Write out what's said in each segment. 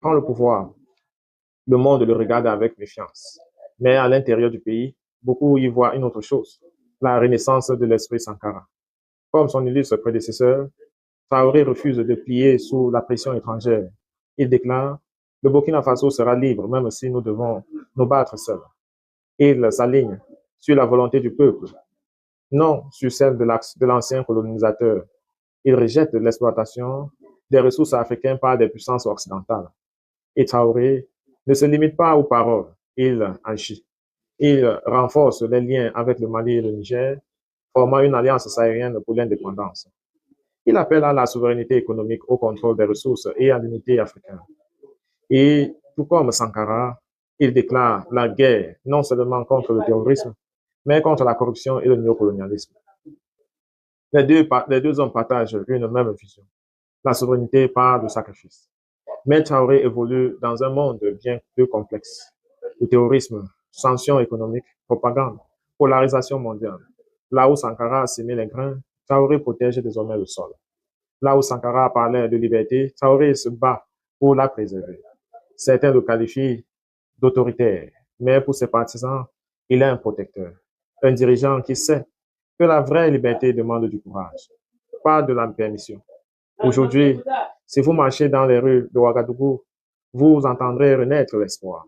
prend le pouvoir, le monde le regarde avec méfiance. Mais à l'intérieur du pays, beaucoup y voient une autre chose, la renaissance de l'esprit Sankara. Comme son illustre prédécesseur, Traoré refuse de plier sous la pression étrangère. Il déclare: le Burkina Faso sera libre même si nous devons nous battre seuls. Il s'aligne sur la volonté du peuple, non sur celle de l'ancien colonisateur. Il rejette l'exploitation des ressources africaines par des puissances occidentales. Et Traoré ne se limite pas aux paroles, il agit. Il renforce les liens avec le Mali et le Niger, formant une alliance saharienne pour l'indépendance. Il appelle à la souveraineté économique, au contrôle des ressources et à l'unité africaine. Et tout comme Sankara, il déclare la guerre non seulement contre le terrorisme, mais contre la corruption et le néocolonialisme. Les deux hommes partagent une même vision, la souveraineté par le sacrifice. Mais Traoré évolue dans un monde bien plus complexe. Le terrorisme, sanctions économiques, propagande, polarisation mondiale. Là où Sankara a semé les grains, Traoré protège désormais le sol. Là où Sankara parlait de liberté, Traoré se bat pour la préserver. Certains le qualifient d'autoritaire, mais pour ses partisans, il est un protecteur, un dirigeant qui sait que la vraie liberté demande du courage, pas de la permission. Aujourd'hui, si vous marchez dans les rues de Ouagadougou, vous entendrez renaître l'espoir.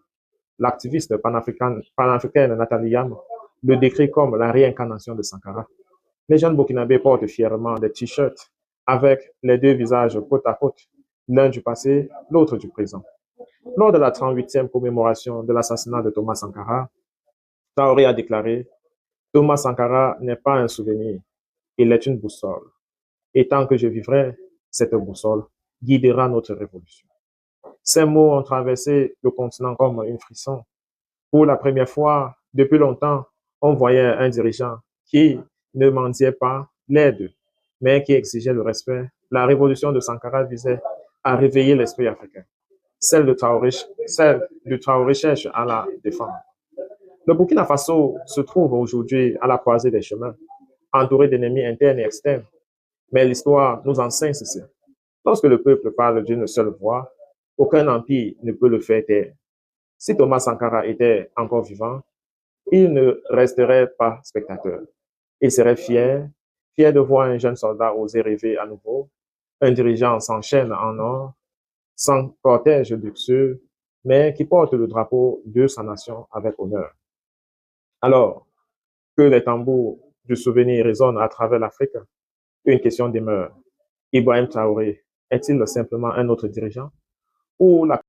L'activiste panafricaine Nathalie Yam le décrit comme la réincarnation de Sankara. Les jeunes burkinabés portent fièrement des t-shirts avec les deux visages côte à côte, l'un du passé, l'autre du présent. Lors de la 38e commémoration de l'assassinat de Thomas Sankara, Traoré a déclaré: Thomas Sankara n'est pas un souvenir, il est une boussole. Et tant que je vivrai, cette boussole guidera notre révolution. Ces mots ont traversé le continent comme un frisson. Pour la première fois depuis longtemps, on voyait un dirigeant qui ne mendiait pas l'aide, mais qui exigeait le respect. La révolution de Sankara visait à réveiller l'esprit africain. Celle du Traoré cherche à la défendre. Le Burkina Faso se trouve aujourd'hui à la croisée des chemins, entouré d'ennemis internes et externes. Mais l'histoire nous enseigne ceci. Lorsque le peuple parle d'une seule voix, aucun empire ne peut le faire taire. Si Thomas Sankara était encore vivant, il ne resterait pas spectateur. Il serait fier de voir un jeune soldat oser rêver à nouveau, un dirigeant sans chaîne en or, sans cortège luxueux, mais qui porte le drapeau de sa nation avec honneur. Alors que les tambours du souvenir résonnent à travers l'Afrique, une question demeure. Ibrahim Traoré est-il simplement un autre dirigeant ou la